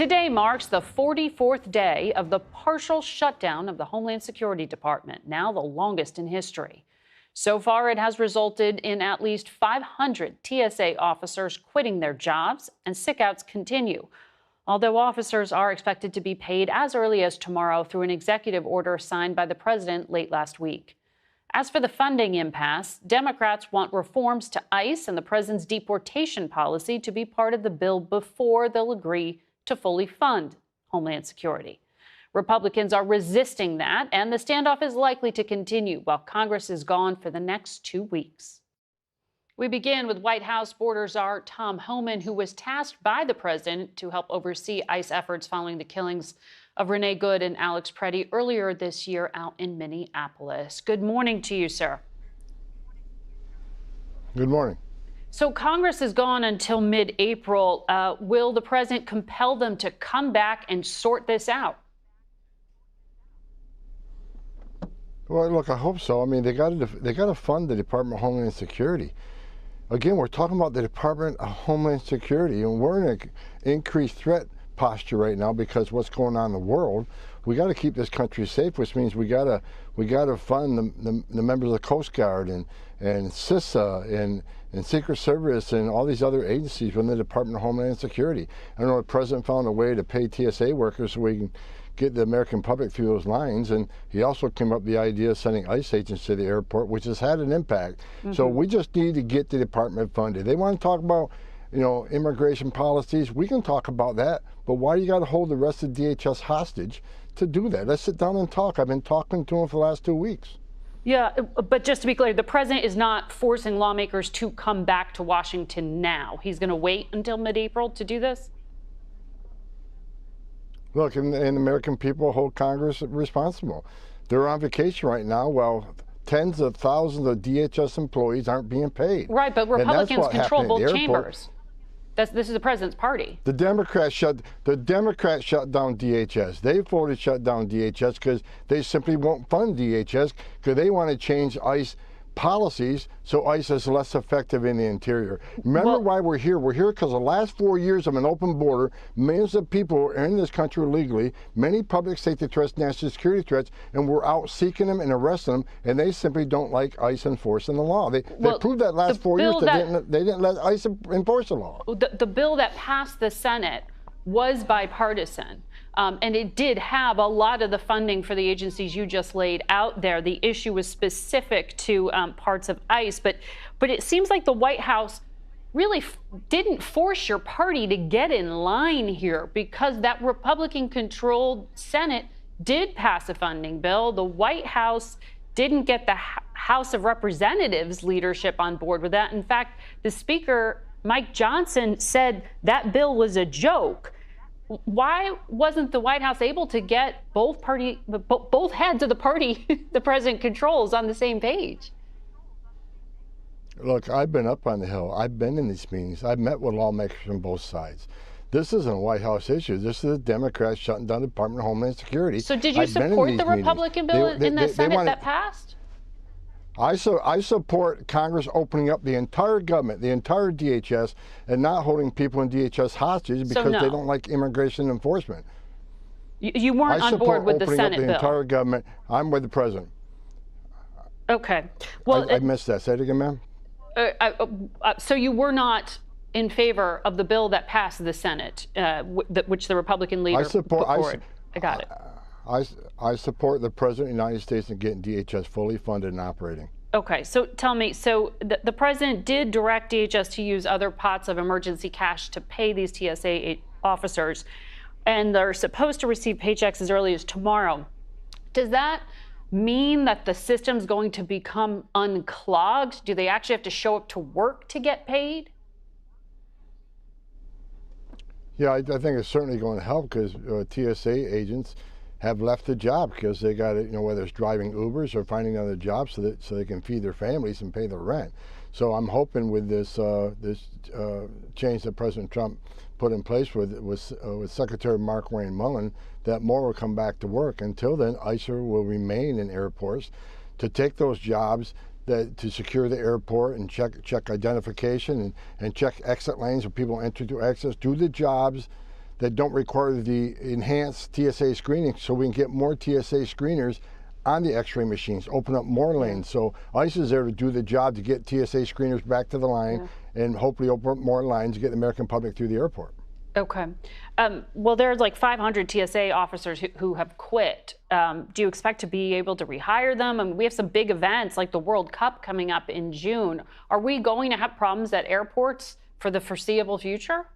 Today marks the 44th day of the partial shutdown of the Homeland Security Department, now the longest in history. So far, it has resulted in at least 500 TSA officers quitting their jobs, and sick-outs continue. Although officers are expected to be paid as early as tomorrow through an executive order signed by the president late last week. As for the funding impasse, Democrats want reforms to ICE and the president's deportation policy to be part of the bill before they'll agree to fully fund Homeland Security. Republicans are resisting that, and the standoff is likely to continue while Congress is gone for the next 2 weeks. We begin with White House border czar Tom Homan, who was tasked by the president to help oversee ICE efforts following the killings of Renee Good and Alex Preddy earlier this year out in Minneapolis. Good morning to you, sir. Good morning. So Congress is gone until mid-April. Will the president compel them to come back and sort this out? Well, look, I hope so. I mean, they got to fund the Department of Homeland Security. Again, we're talking about the Department of Homeland Security, and we're in an increased threat posture right now because what's going on in the world. We got to keep this country safe, which means we got to fund the members of the Coast Guard and CISA and Secret Service and all these other agencies within the Department of Homeland Security. I know the president found a way to pay TSA workers so we can get the American public through those lines, and he also came up with the idea of sending ICE agents to the airport, which has had an impact. So we just need to get the department funded. They want to talk about, immigration policies. We can talk about that, but why do you got to hold the rest of DHS hostage to do that? Let's sit down and talk. I've been talking to him for the last 2 weeks. Yeah, but just to be clear, the president is not forcing lawmakers to come back to Washington now. He's going to wait until mid-April to do this? Look, and the American people hold Congress responsible. They're on vacation right now while tens of thousands of DHS employees aren't being paid. Right, but Republicans control both chambers. This is the president's party. The Democrats shut down DHS. They voted to shut down DHS because they simply won't fund DHS because they want to change ICE policies so ICE is less effective in the interior. Remember why we're here? We're here because the last 4 years of an open border, millions of people are in this country illegally, many public safety threats, national security threats, and we're out seeking them and arresting them, and they simply don't like ICE enforcing the law. They proved that last 4 years they didn't let ICE enforce the law. The bill that passed the Senate was bipartisan. And it did have a lot of the funding for the agencies you just laid out there. The issue was specific to parts of ICE, but it seems like the White House really didn't force your party to get in line here because that Republican-controlled Senate did pass a funding bill. The White House didn't get the House of Representatives leadership on board with that. In fact, the Speaker, Mike Johnson, said that bill was a joke. Why wasn't the White House able to get both heads of the party the president controls on the same page? Look, I've been up on the Hill. I've been in these meetings. I've met with lawmakers from both sides. This isn't a White House issue. This is the Democrats shutting down the Department of Homeland Security. So did you support the Republican bill in the Senate that passed? I support Congress opening up the entire government, the entire DHS, and not holding people in DHS hostage because they don't like immigration enforcement. You weren't on board with the Senate bill. I support opening up the entire government. I'm with the president. Okay. Well, I missed that. Say it again, ma'am. So you were not in favor of the bill that passed the Senate, which the Republican leader put forward. I got it. I support the President of the United States in getting DHS fully funded and operating. Okay, so tell me, so the President did direct DHS to use other pots of emergency cash to pay these TSA officers, and they're supposed to receive paychecks as early as tomorrow. Does that mean that the system's going to become unclogged? Do they actually have to show up to work to get paid? Yeah, I think it's certainly going to help because TSA agents have left the job because they got to, whether it's driving Ubers or finding other jobs so they can feed their families and pay their rent. So I'm hoping with this change that President Trump put in place with Secretary Mark Wayne Mullen, that more will come back to work. Until then, ICER will remain in airports to take those jobs to secure the airport and check identification and check exit lanes where people enter to access, do the jobs that don't require the enhanced TSA screening, so we can get more TSA screeners on the x-ray machines, open up more lanes. So ICE is there to do the job to get TSA screeners back to the line and hopefully open up more lines to get the American public through the airport. Okay. Well, there's like 500 TSA officers who have quit. Do you expect to be able to rehire them? I mean, we have some big events like the World Cup coming up in June. Are we going to have problems at airports for the foreseeable future?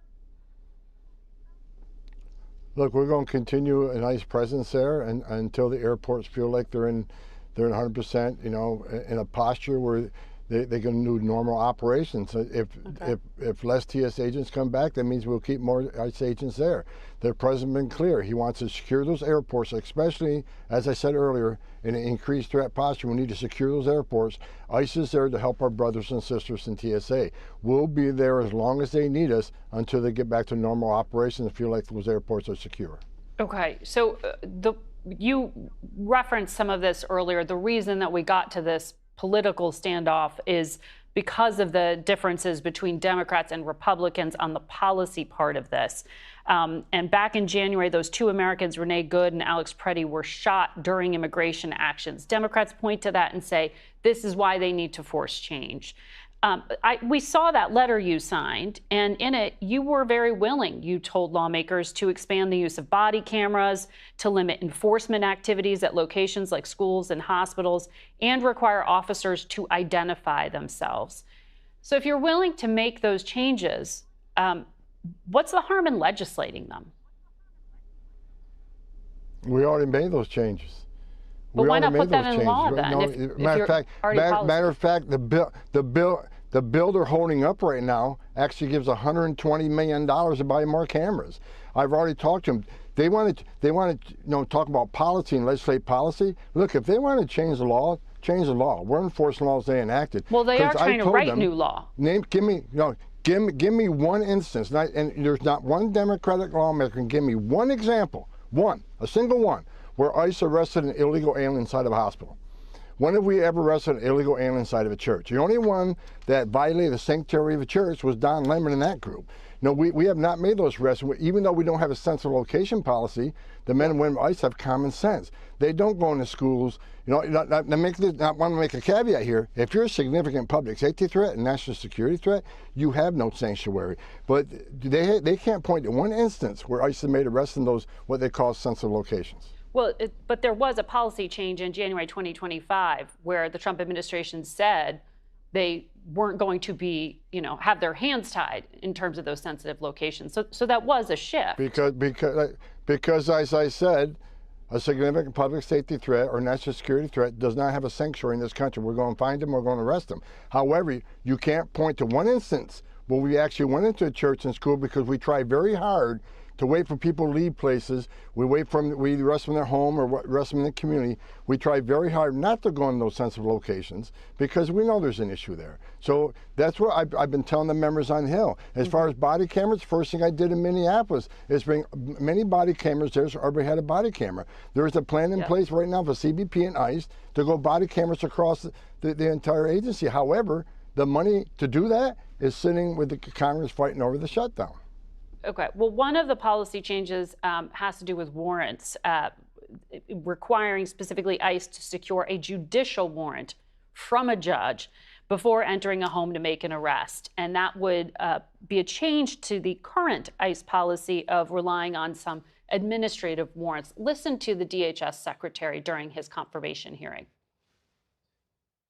Look, we're going to continue an ICE presence there until the airports feel like they're in 100%, you know, in a posture where they can do normal operations. So if less TS agents come back, that means we'll keep more ICE agents there. The president's been clear. He wants to secure those airports, especially, as I said earlier, in an increased threat posture. We need to secure those airports. ICE is there to help our brothers and sisters in TSA. We'll be there as long as they need us until they get back to normal operations and feel like those airports are secure. Okay, so you referenced some of this earlier. The reason that we got to this political standoff is because of the differences between Democrats and Republicans on the policy part of this. And back in January, those two Americans, Renee Good and Alex Preddy, were shot during immigration actions. Democrats point to that and say, this is why they need to force change. We saw that letter you signed, and in it, you were very willing. You told lawmakers to expand the use of body cameras, to limit enforcement activities at locations like schools and hospitals, and require officers to identify themselves. So if you're willing to make those changes, what's the harm in legislating them? We already made those changes. But why not put that in law then? Matter of fact, the bill they're holding up right now actually gives $120 million to buy more cameras. I've already talked to them. They want to talk about policy and legislate policy. Look, if they want to change the law, change the law. We're enforcing laws they enacted. Well, they are trying to write new law. Give me one instance, and there's not one Democratic lawmaker can give me one example, a single one, where ICE arrested an illegal alien inside of a hospital. When have we ever arrested an illegal alien inside of a church? The only one that violated the sanctuary of a church was Don Lemon and that group. No, we have not made those arrests. Even though we don't have a sensitive location policy, the men and women of ICE have common sense. They don't go into schools. You know, not want to make a caveat here. If you're a significant public safety threat and national security threat, you have no sanctuary. But they can't point to one instance where ICE has made arrests in those what they call sensitive locations. Well, but there was a policy change in January 2025 where the Trump administration said they weren't going to be, have their hands tied in terms of those sensitive locations. So that was a shift. Because as I said, a significant public safety threat or national security threat does not have a sanctuary in this country. We're going to find them, we're going to arrest them. However, you can't point to one instance where we actually went into a church and school because we tried very hard to wait for people to leave places. We arrest them in their home or arrest them in the community. We try very hard not to go in those sensitive locations because we know there's an issue there. So that's what I've been telling the members on the Hill. As far as body cameras, first thing I did in Minneapolis is bring many body cameras there so everybody had a body camera. There is a plan in place right now for CBP and ICE to go body cameras across the entire agency. However, the money to do that is sitting with the Congress fighting over the shutdown. Okay, well, one of the policy changes has to do with warrants, requiring specifically ICE to secure a judicial warrant from a judge before entering a home to make an arrest. And that would be a change to the current ICE policy of relying on some administrative warrants. Listen to the DHS secretary during his confirmation hearing.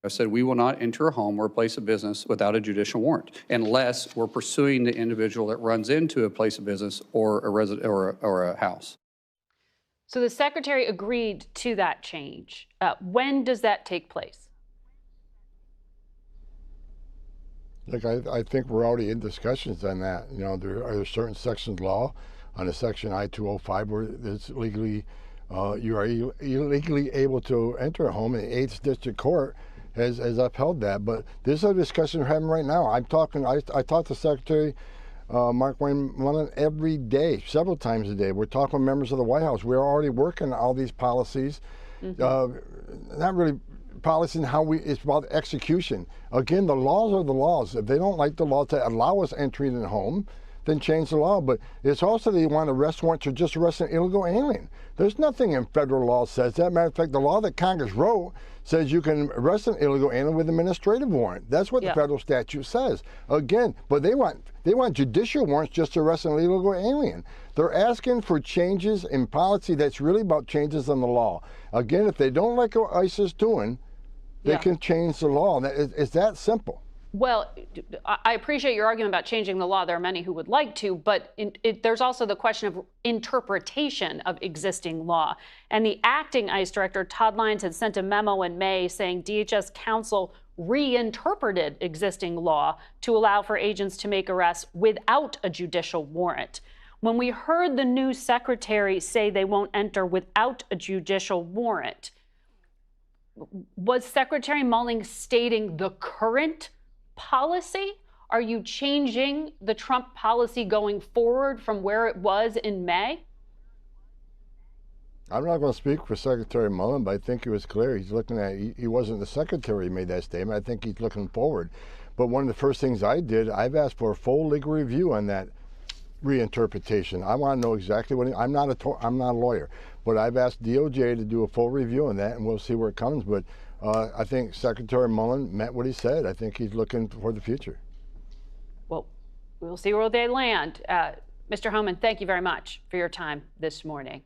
I said we will not enter a home or a place of business without a judicial warrant unless we're pursuing the individual that runs into a place of business or a resident or a house. So the secretary agreed to that change. When does that take place? Look, I think we're already in discussions on that. There are certain sections of law on the section I-205 where it's legally, you are illegally able to enter a home, and the 8th District Court has upheld that. But this is a discussion we're having right now. I talk to Secretary Mark Wayne Mullen every day, several times a day. We're talking with members of the White House. We're already working on all these policies. Not really policy and how it's about execution. Again, the laws are the laws. If they don't like the law to allow us entry in the home, then change the law. But it's also they want arrest warrants to just arrest an illegal alien. There's nothing in federal law says that. Matter of fact, the law that Congress wrote says you can arrest an illegal alien with an administrative warrant. That's what the federal statute says. Again, but they want judicial warrants just to arrest an illegal alien. They're asking for changes in policy that's really about changes in the law. Again, if they don't like what ICE is doing, they can change the law. It's that simple. Well, I appreciate your argument about changing the law. There are many who would like to, but there's also the question of interpretation of existing law. And the acting ICE director, Todd Lyons, had sent a memo in May saying DHS counsel reinterpreted existing law to allow for agents to make arrests without a judicial warrant. When we heard the new secretary say they won't enter without a judicial warrant, was Secretary Mulling stating the current policy? Are you changing the Trump policy going forward from where it was in May? I'm not going to speak for Secretary Mullen, but I think it was clear. He's looking at, he wasn't the secretary who made that statement. I think he's looking forward. But one of the first things I did, I've asked for a full legal review on that reinterpretation. I want to know exactly what I'm not a lawyer, but I've asked DOJ to do a full review on that, and we'll see where it comes. But I think Secretary Mullen meant what he said. I think he's looking for the future. Well, we'll see where they land. Mr. Homan, thank you very much for your time this morning.